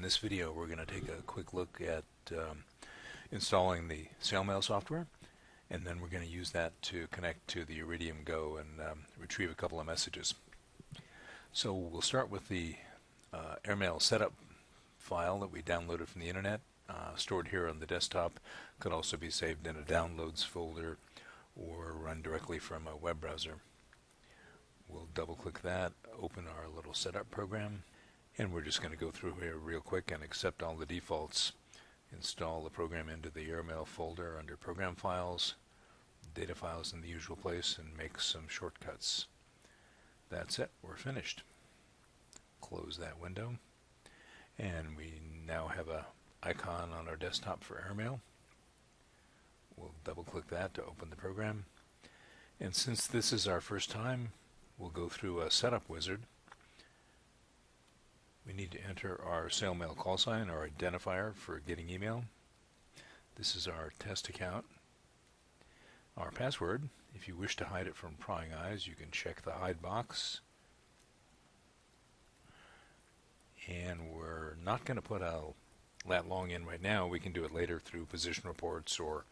In this video we're going to take a quick look at installing the Sailmail software, and then we're going to use that to connect to the Iridium GO and retrieve a couple of messages. So we'll start with the Airmail setup file that we downloaded from the internet, stored here on the desktop. Could also be saved in a downloads folder or run directly from a web browser. We'll double click that, open our little setup program, and we're just going to go through here real quick and accept all the defaults. Install the program into the Airmail folder under Program Files, Data Files in the usual place, and make some shortcuts. That's it, we're finished. Close that window, and we now have a icon on our desktop for Airmail. We'll double click that to open the program, and since this is our first time, we'll go through a setup wizard. We need to enter our Sailmail call sign, our identifier for getting email. This is our test account. Our password, if you wish to hide it from prying eyes, you can check the hide box. And we're not going to put that long in right now. We can do it later through position reports or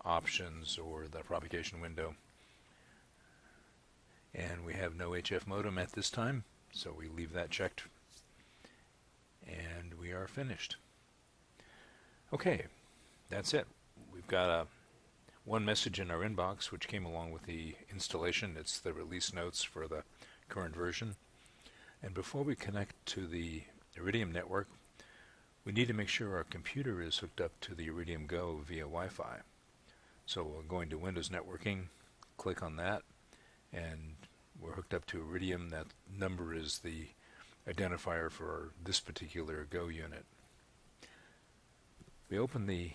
options or the propagation window. And we have no HF modem at this time, so we leave that checked. And we are finished. Okay, that's it. We've got one message in our inbox which came along with the installation. It's the release notes for the current version. And before we connect to the Iridium network, we need to make sure our computer is hooked up to the Iridium GO via Wi-Fi. So we're going to Windows Networking, click on that, and we're hooked up to Iridium. That number is the identifier for this particular GO unit. We open the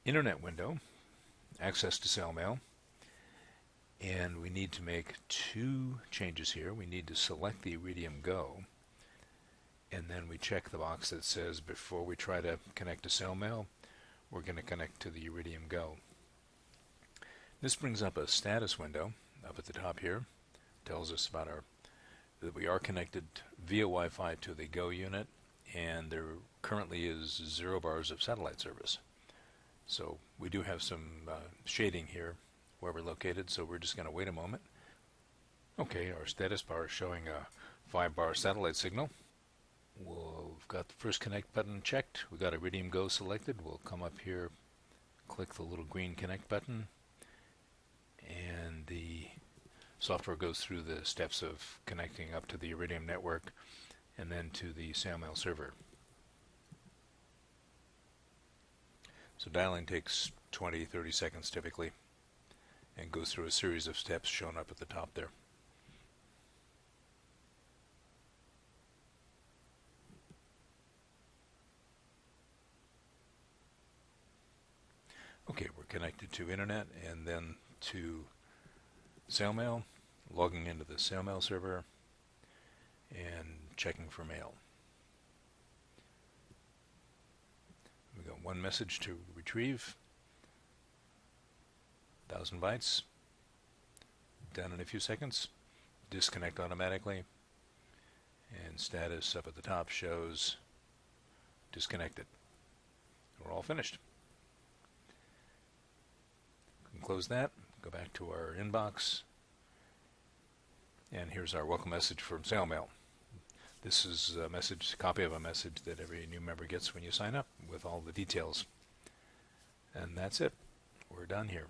Internet window, access to Sailmail, and we need to make two changes here. We need to select the Iridium GO, and then we check the box that says before we try to connect to Sailmail, we're going to connect to the Iridium GO. This brings up a status window up at the top here. Tells us about that we are connected via Wi-Fi to the GO unit, and there currently is 0 bars of satellite service. So we do have some shading here where we're located, so we're just going to wait a moment. Okay, our status bar is showing a 5-bar satellite signal. We've got the first connect button checked. We've got Iridium GO selected. We'll come up here, click the little green connect button, and the software goes through the steps of connecting up to the Iridium network and then to the Sailmail server. So dialing takes 20-30 seconds typically and goes through a series of steps shown up at the top there. Okay, we're connected to Internet and then to Sailmail, logging into the Sailmail server and checking for mail. We've got one message to retrieve, 1,000 bytes, done in a few seconds, disconnect automatically, and status up at the top shows disconnected. We're all finished. We can close that. Go back to our inbox, and here's our welcome message from Sailmail. This is a copy of a message that every new member gets when you sign up with all the details. And that's it. We're done here.